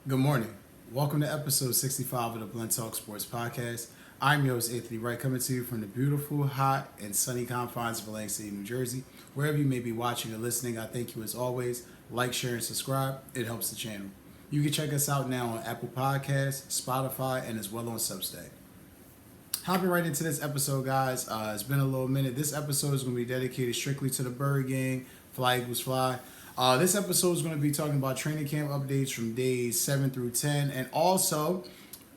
Good morning. Welcome to episode 65 of the Blunt Talk Sports Podcast. I'm your host, Anthony Wright, coming to you from the beautiful, hot, and sunny confines of Atlantic City, New Jersey. Wherever you may be watching or listening, I thank you as always. Like, share, and subscribe. It helps the channel. You can check us out now on Apple Podcasts, Spotify, and as well on Substack. Hopping right into this episode, guys. It's been a little minute. This episode is going to be dedicated strictly to the Bird Gang. Fly Eagles Fly. This episode is going to be talking about training camp updates from days 7 through 10. And also,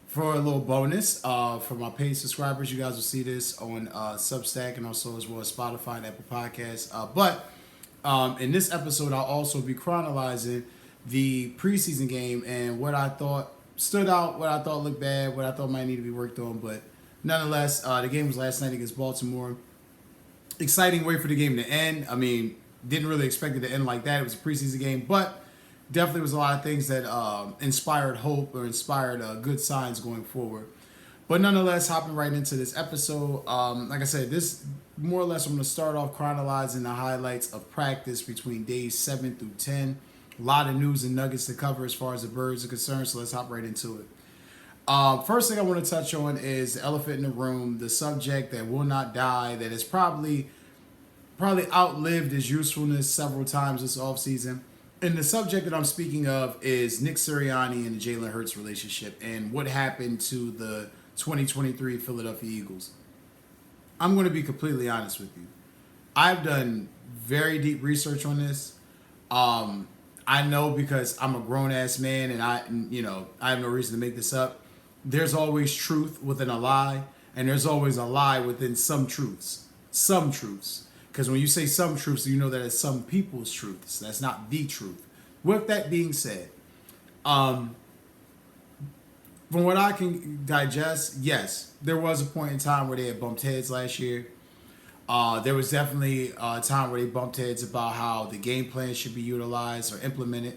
for a little bonus, for my paid subscribers, you guys will see this on Substack and also as well as Spotify and Apple Podcasts. But in this episode, I'll also be chronologizing the preseason game and what I thought stood out, what I thought looked bad, what I thought might need to be worked on. But nonetheless, the game was last night against Baltimore. Exciting way for the game to end. I mean, didn't really expect it to end like that. It was a preseason game, but definitely was a lot of things that inspired hope or inspired good signs going forward. But nonetheless, hopping right into this episode, like I said, this more or less I'm going to start off chronologizing the highlights of practice between days 7 through 10. A lot of news and nuggets to cover as far as the Birds are concerned, so let's hop right into it. First thing I want to touch on is the elephant in the room, the subject that will not die, that is probably outlived its usefulness several times this offseason. And the subject that I'm speaking of is Nick Sirianni and the Jalen Hurts relationship and what happened to the 2023 Philadelphia Eagles. I'm going to be completely honest with you. I've done very deep research on this. I know because I'm a grown-ass man and I have no reason to make this up. There's always truth within a lie, and there's always a lie within some truths. Some truths. Because when you say some truths, you know that it's some people's truths. That's not the truth. With that being said, from what I can digest, yes, there was a point in time where they had bumped heads last year. There was definitely a time where they bumped heads about how the game plan should be utilized or implemented.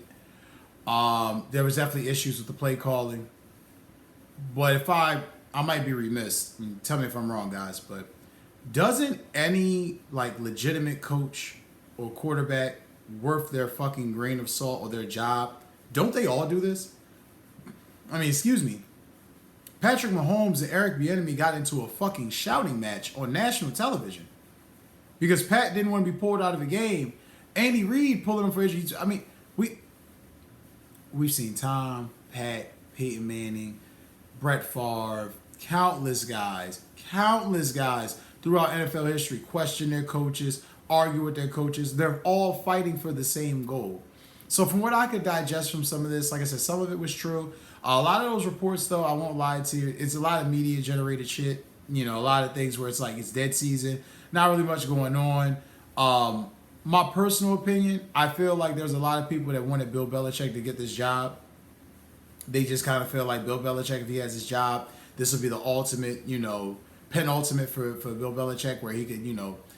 There was definitely issues with the play calling. But if I might be remiss. Tell me if I'm wrong, guys, but doesn't any legitimate coach or quarterback worth their fucking grain of salt or their job, don't they all do this? I mean, excuse me. Patrick Mahomes and Eric Bieniemy got into a fucking shouting match on national television because Pat didn't want to be pulled out of the game. Andy Reid pulling him for injury. I mean, we've seen Tom, Pat, Peyton Manning, Brett Favre, countless guys throughout NFL history question their coaches, argue with their coaches. They're all fighting for the same goal. So from what I could digest from some of this, like I said, some of it was true. A lot of those reports, though, I won't lie to you, it's a lot of media-generated shit. You know, a lot of things where it's like it's dead season, not really much going on. My personal opinion, I feel like there's a lot of people that wanted Bill Belichick to get this job. They just kind of feel like Bill Belichick, if he has his job, this will be the ultimate, penultimate for Bill Belichick, where he could,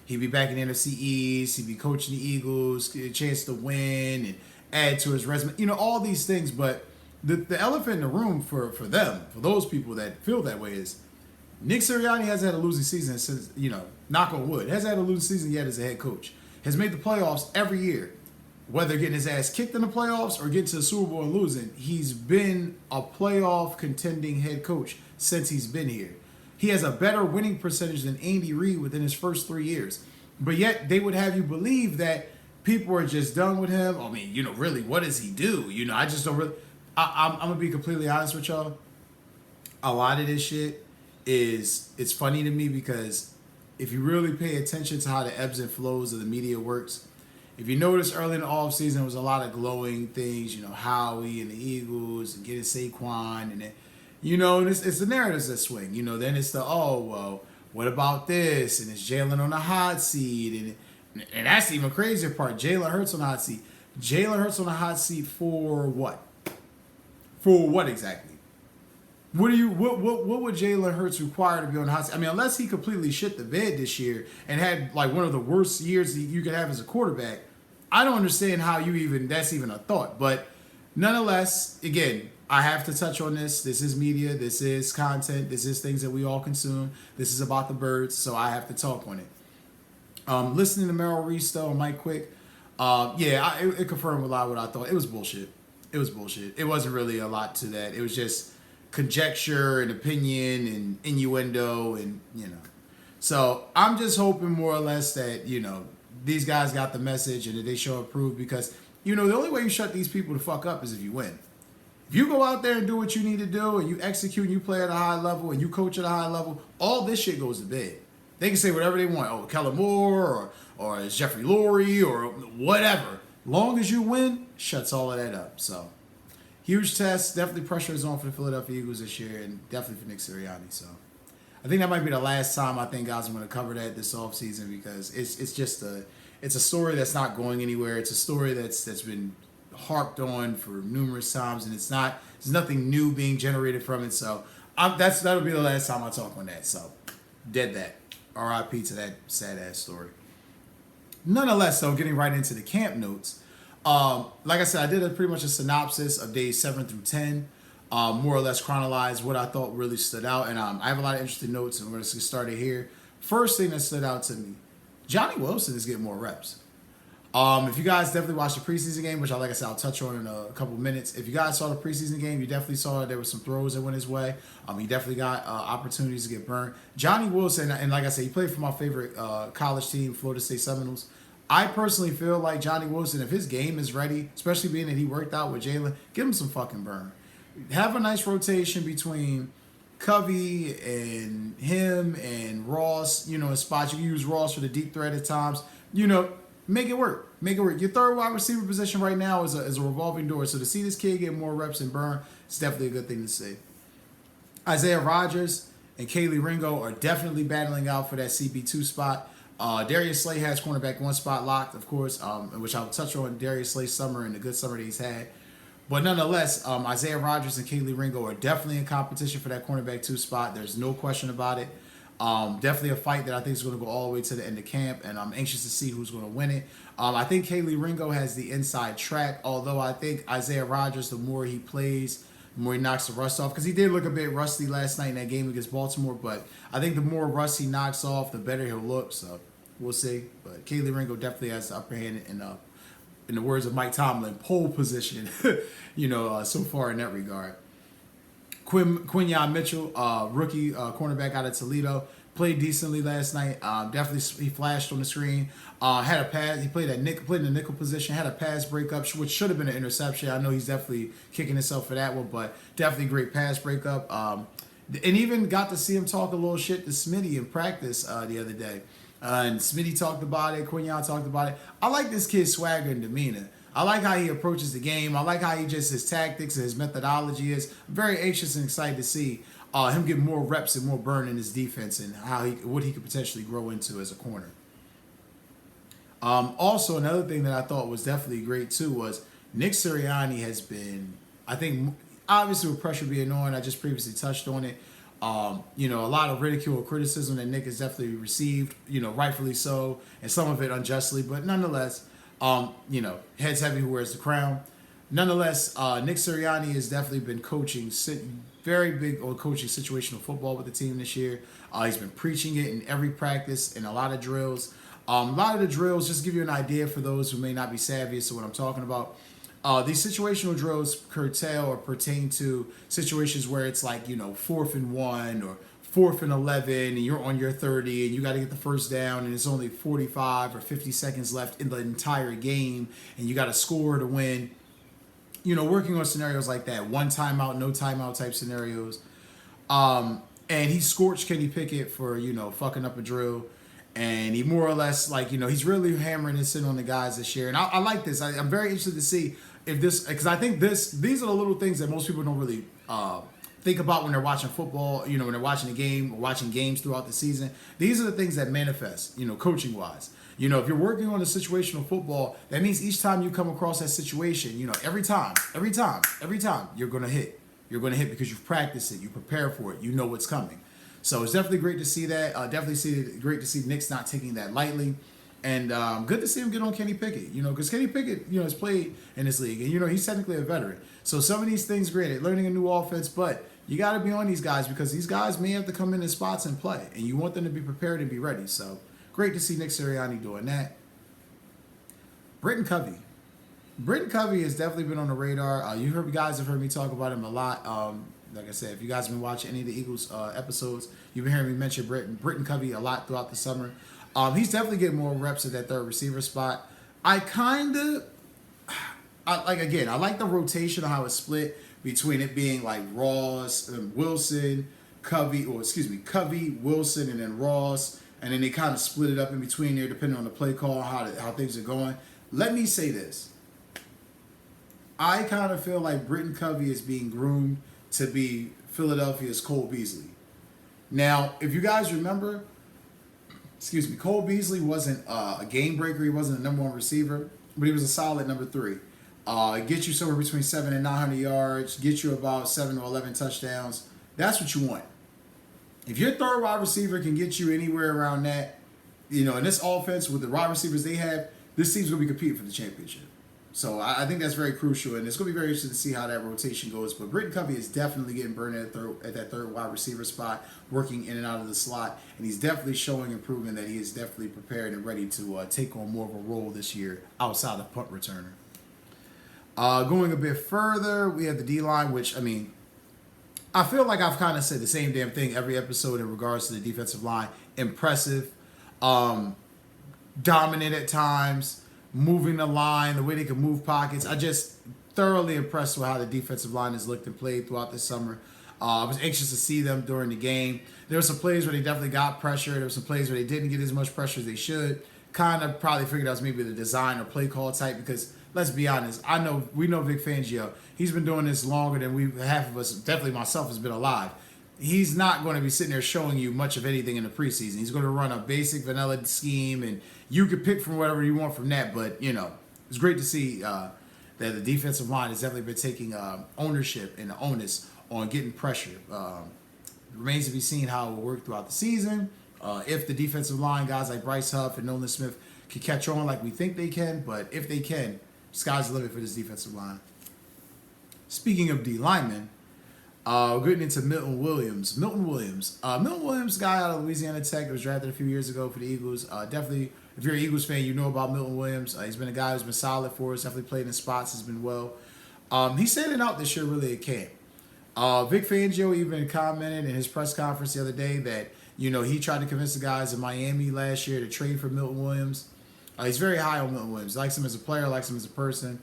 he'd be back in the NFC East, he'd be coaching the Eagles, get a chance to win and add to his resume, all these things. But the elephant in the room for them, for those people that feel that way, is Nick Sirianni hasn't had a losing season since, knock on wood, hasn't had a losing season yet as a head coach. Has made the playoffs every year. Whether getting his ass kicked in the playoffs or getting to the Super Bowl and losing, he's been a playoff contending head coach since he's been here. He has a better winning percentage than Andy Reid within his first 3 years. But yet they would have you believe that people are just done with him. I mean, really, what does he do? I just don't really... I'm going to be completely honest with y'all. A lot of this shit it's funny to me because if you really pay attention to how the ebbs and flows of the media works, if you notice early in the offseason, there was a lot of glowing things, Howie and the Eagles and getting Saquon and then, and it's the narratives that swing. Then it's the, oh, well, what about this? And it's Jalen on the hot seat. And that's the even crazier part. Jalen Hurts on the hot seat. Jalen Hurts on the hot seat for what? For what exactly? What would Jalen Hurts require to be on the hot seat? I mean, unless he completely shit the bed this year and had one of the worst years you could have as a quarterback, I don't understand how that's even a thought. But nonetheless, again, I have to touch on this. This is media. This is content. This is things that we all consume. This is about the Birds, so I have to talk on it. Listening to Merrill Reese, though, Mike Quick, it confirmed a lot of what I thought. It was bullshit. It was bullshit. It wasn't really a lot to that. It was just conjecture and opinion and innuendo and, So I'm just hoping more or less that, these guys got the message and that they show approved because, the only way you shut these people the fuck up is if you win. If you go out there and do what you need to do and you execute and you play at a high level and you coach at a high level, all this shit goes to bed. They can say whatever they want. Oh, Kellen Moore or it's Jeffrey Lurie or whatever. Long as you win, shuts all of that up. So, huge test. Definitely pressure is on for the Philadelphia Eagles this year and definitely for Nick Sirianni. So, I think that might be the last time I think guys are going to cover that this offseason because it's just it's a story that's not going anywhere. It's a story that's been harped on for numerous times and there's nothing new being generated from it. So, that'll be the last time I talk on that. So, dead that. R.I.P. to that sad-ass story. Nonetheless, though, getting right into the camp notes, like I said, I did pretty much a synopsis of days 7 through 10, more or less chronologized what I thought really stood out, and I have a lot of interesting notes, and we're going to get started here. First thing that stood out to me, Johnny Wilson is getting more reps. If you guys definitely watched the preseason game, which like I said, I'll touch on in a couple minutes. If you guys saw the preseason game, you definitely saw that there were some throws that went his way. He definitely got opportunities to get burned. Johnny Wilson, and like I said, he played for my favorite college team, Florida State Seminoles. I personally feel like Johnny Wilson, if his game is ready, especially being that he worked out with Jalen, give him some fucking burn. Have a nice rotation between Covey and him and Ross, in spots. You can use Ross for the deep threat at times. Make it work. Make it work. Your third wide receiver position right now is a revolving door. So to see this kid get more reps and burn, it's definitely a good thing to see. Isaiah Rodgers and Kaylee Ringo are definitely battling out for that CB2 spot. Darius Slay has cornerback one spot locked, of course, which I'll touch on Darius Slay's summer and the good summer that he's had. But nonetheless, Isaiah Rodgers and Kaylee Ringo are definitely in competition for that cornerback 2 spot. There's no question about it. Definitely a fight that I think is going to go all the way to the end of camp, and I'm anxious to see who's going to win it. I think Kaylee Ringo has the inside track, although I think Isaiah Rodgers, the more he plays, the more he knocks the rust off, because he did look a bit rusty last night in that game against Baltimore, but I think the more rust he knocks off, the better he'll look, so we'll see. But Kaylee Ringo definitely has the upper hand in the words of Mike Tomlin, pole position, so far in that regard. Quinyon Mitchell, rookie cornerback out of Toledo, played decently last night. Definitely, he flashed on the screen. Had a pass. He played in the nickel position. Had a pass breakup, which should have been an interception. I know he's definitely kicking himself for that one, but definitely great pass breakup. And even got to see him talk a little shit to Smitty in practice the other day. And Smitty talked about it. Quinyon talked about it. I like this kid's swagger and demeanor. I like how he approaches the game. I like how his tactics and his methodology is. I'm very anxious and excited to see him get more reps and more burn in his defense and what he could potentially grow into as a corner. Also, another thing that I thought was definitely great too was Nick Sirianni has been, I think, obviously with pressure being on, I just previously touched on it. A lot of ridicule or criticism that Nick has definitely received, rightfully so, and some of it unjustly, but nonetheless, heads heavy who wears the crown. Nonetheless, Nick Sirianni has definitely been coaching very big on coaching situational football with the team this year. He's been preaching it in every practice and a lot of drills. A lot of the drills, just to give you an idea for those who may not be savvy as to what I'm talking about, these situational drills curtail or pertain to situations where it's like, 4th and 1 or 4th and 11 and you're on your 30 and you got to get the first down and it's only 45 or 50 seconds left in the entire game and you got to score to win. Working on scenarios like that, one timeout, no timeout type scenarios. And he scorched Kenny Pickett for, fucking up a drill. And he more or less, he's really hammering this in on the guys this year. And I like this. I'm very interested to see if this, because I think these are the little things that most people don't really think about when they're watching football, when they're watching a game or watching games throughout the season. These are the things that manifest, coaching-wise. If you're working on a situational football, that means each time you come across that situation, every time, you're going to hit. You're going to hit because you've practiced it, you prepare for it, you know what's coming. So it's definitely great to see that. Great to see Nick's not taking that lightly. And good to see him get on Kenny Pickett, because Kenny Pickett, has played in this league. And, he's technically a veteran. So some of these things, great, learning a new offense, but you got to be on these guys because these guys may have to come in spots and play. And you want them to be prepared and be ready. So great to see Nick Sirianni doing that. Britton Covey. Britton Covey has definitely been on the radar. Guys have heard me talk about him a lot. Like I said, if you guys have been watching any of the Eagles episodes, you've been hearing me mention Britton Covey a lot throughout the summer. He's definitely getting more reps at that third receiver spot. I like the rotation of how it's split between it being like Ross, Wilson, Covey, Wilson, and then Ross, and then they kind of split it up in between there depending on the play call, how things are going. Let me say this. I kind of feel like Britton Covey is being groomed to be Philadelphia's Cole Beasley. Now, if you guys remember, Cole Beasley wasn't a game breaker. He wasn't a number one receiver, but he was a solid number 3. Get you somewhere between 700 and 900 yards, get you about 7 to 11 touchdowns. That's what you want. If your third wide receiver can get you anywhere around that, in this offense with the wide receivers they have, this team's going to be competing for the championship. So I think that's very crucial, and it's going to be very interesting to see how that rotation goes. But Britton Covey is definitely getting burned at that third wide receiver spot, working in and out of the slot, and he's definitely showing improvement that he is definitely prepared and ready to take on more of a role this year outside of punt returner. Going a bit further, we have the D-line, which, I feel like I've kind of said the same damn thing every episode in regards to the defensive line. Impressive, dominant at times, moving the line, the way they can move pockets. I just thoroughly impressed with how the defensive line has looked and played throughout this summer. I was anxious to see them during the game. There were some plays where they definitely got pressure. There were some plays where they didn't get as much pressure as they should. Kind of probably figured out maybe the design or play call type because let's be honest, we know Vic Fangio. He's been doing this longer than half of us, definitely myself, has been alive. He's not going to be sitting there showing you much of anything in the preseason. He's going to run a basic vanilla scheme, and you can pick from whatever you want from that. But, it's great to see that the defensive line has definitely been taking ownership and the onus on getting pressure. It remains to be seen how it will work throughout the season. If the defensive line, guys like Bryce Huff and Nolan Smith, can catch on like we think they can. But if they can, sky's the limit for this defensive line. Speaking of D linemen, we're getting into Milton Williams. Milton Williams, guy out of Louisiana Tech, was drafted a few years ago for the Eagles. Definitely, if you're an Eagles fan, you know about Milton Williams. He's been a guy who's been solid for us. Definitely played in spots. Has been well. He's standing out this year really at camp. Vic Fangio even commented in his press conference the other day that he tried to convince the guys in Miami last year to trade for Milton Williams. He's very high on Milton Williams. Likes him as a player, likes him as a person.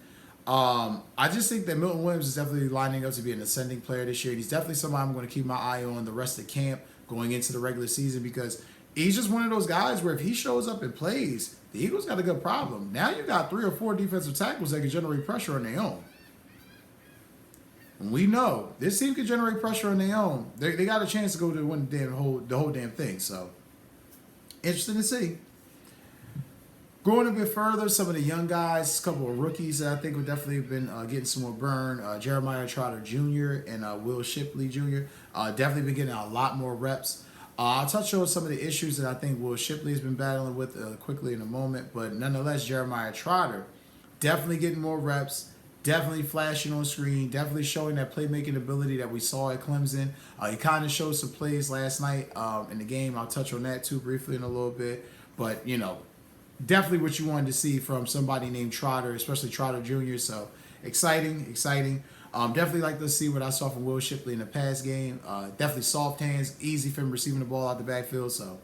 I just think that Milton Williams is definitely lining up to be an ascending player this year. He's definitely somebody I'm going to keep my eye on the rest of camp going into the regular season because he's just one of those guys where if he shows up and plays, the Eagles got a good problem. Now you got 3 or 4 defensive tackles that can generate pressure on their own. And we know this team can generate pressure on their own. They got a chance to go to win the whole damn thing. So interesting to see. Going a bit further, some of the young guys, a couple of rookies that I think would definitely have been getting some more burn. Jeremiah Trotter Jr. and Will Shipley Jr. Definitely been getting a lot more reps. I'll touch on some of the issues that I think Will Shipley has been battling with quickly in a moment. But nonetheless, Jeremiah Trotter definitely getting more reps, definitely flashing on screen, definitely showing that playmaking ability that we saw at Clemson. He kind of showed some plays last night in the game. I'll touch on that too briefly in a little bit. But, definitely what you wanted to see from somebody named Trotter, especially Trotter Jr. So exciting. Definitely like to see what I saw from Will Shipley in the past game. Definitely soft hands, easy for him receiving the ball out the backfield. So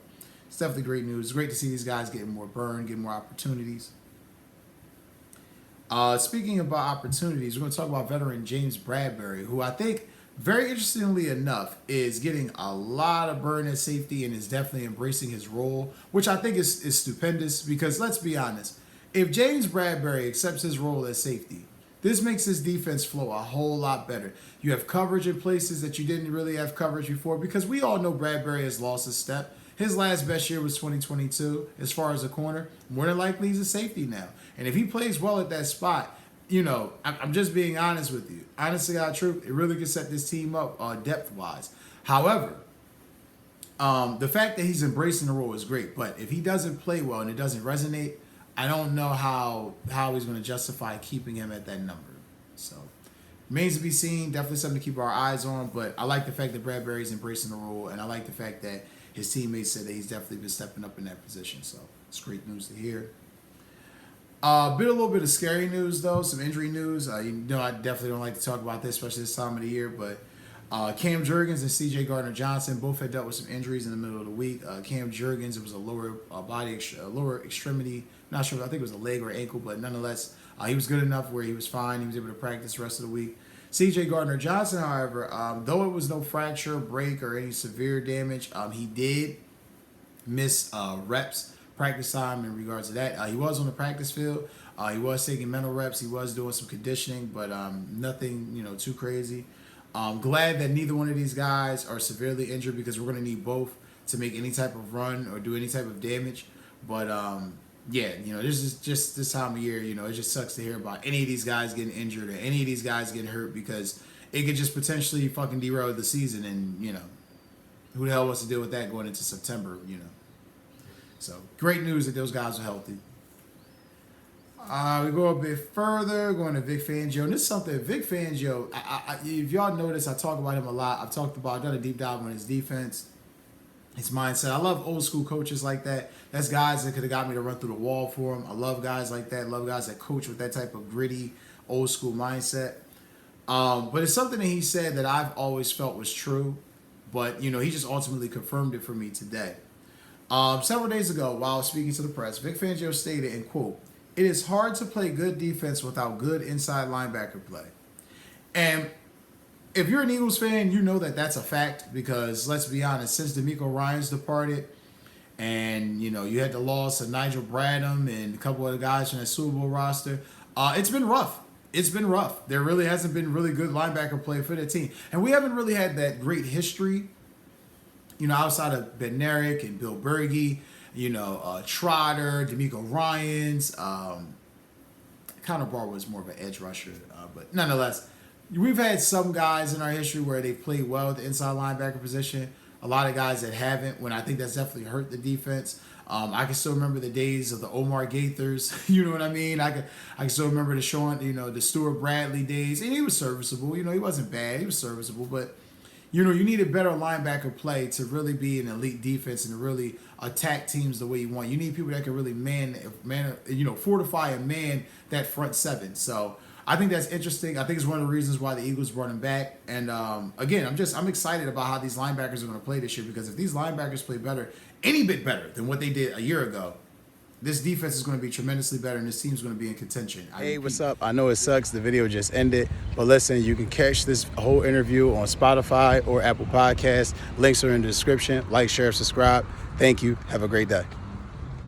it's definitely great news. It's great to see these guys getting more burn, getting more opportunities. Speaking about opportunities, we're going to talk about veteran James Bradbury, who I think, very interestingly enough, is getting a lot of burn at safety and is definitely embracing his role, which I think is stupendous because let's be honest, if James Bradbury accepts his role as safety, this makes his defense flow a whole lot better. You have coverage in places that you didn't really have coverage before because we all know Bradbury has lost his step. His last best year was 2022 as far as a corner. More than likely he's a safety now. And if he plays well at that spot, I'm just being honest with you. Honest to God truth, it really could set this team up depth-wise. However, the fact that he's embracing the role is great. But if he doesn't play well and it doesn't resonate, I don't know how he's going to justify keeping him at that number. So, remains to be seen. Definitely something to keep our eyes on. But I like the fact that Bradbury's embracing the role, and I like the fact that his teammates said that he's definitely been stepping up in that position. So, it's great news to hear. Been a little bit of scary news though, some injury news. You know, I definitely don't like to talk about this, especially this time of the year. But Cam Jurgens and C.J. Gardner-Johnson both had dealt with some injuries in the middle of the week. Cam Jurgens, it was a lower extremity. Not sure, I think it was a leg or ankle, but nonetheless, he was good enough where he was fine. He was able to practice the rest of the week. C.J. Gardner-Johnson, however, though it was no fracture, break, or any severe damage, he did miss reps, practice time in regards to that. He was on the practice field. He was taking mental reps. He was doing some conditioning, but nothing, too crazy. Glad that neither one of these guys are severely injured because we're going to need both to make any type of run or do any type of damage. But yeah, this is just this time of year. It just sucks to hear about any of these guys getting injured or any of these guys getting hurt because it could just potentially fucking derail the season. And who the hell wants to deal with that going into September? So great news that those guys are healthy. We go a bit further, going to Vic Fangio. And this is something, Vic Fangio, if y'all notice, I talk about him a lot. I've done a deep dive on his defense, his mindset. I love old school coaches like that. That's guys that could have got me to run through the wall for him. I love guys like that. I love guys that coach with that type of gritty, old school mindset. But it's something that he said that I've always felt was true. But, he just ultimately confirmed it for me today. Several days ago, while speaking to the press, Vic Fangio stated, and quote, "It is hard to play good defense without good inside linebacker play." And if you're an Eagles fan, you know that that's a fact because, let's be honest, since DeMeco Ryans departed and, you had the loss of Nigel Bradham and a couple other guys from the Super Bowl roster, it's been rough. It's been rough. There really hasn't been really good linebacker play for the team. And we haven't really had that great history, outside of Bednarik and Bill Berge, Trotter, DeMeco Ryans. Connor Barr was more of an edge rusher. But nonetheless, we've had some guys in our history where they played well at the inside linebacker position. A lot of guys that haven't, when I think that's definitely hurt the defense. I can still remember the days of the Omar Gaithers. You know what I mean? I can still remember the Stuart Bradley days. And he was serviceable. He wasn't bad. He was serviceable. But, you needed better linebacker play to really be an elite defense and to really attack teams the way you want. You need people that can really fortify and man that front seven. So I think that's interesting. I think it's one of the reasons why the Eagles brought him back. And again, I'm excited about how these linebackers are going to play this year because if these linebackers play better, any bit better than what they did a year ago, this defense is going to be tremendously better, and this team's going to be in contention. Hey, what's up? I know it sucks. The video just ended. But listen, you can catch this whole interview on Spotify or Apple Podcasts. Links are in the description. Like, share, subscribe. Thank you. Have a great day.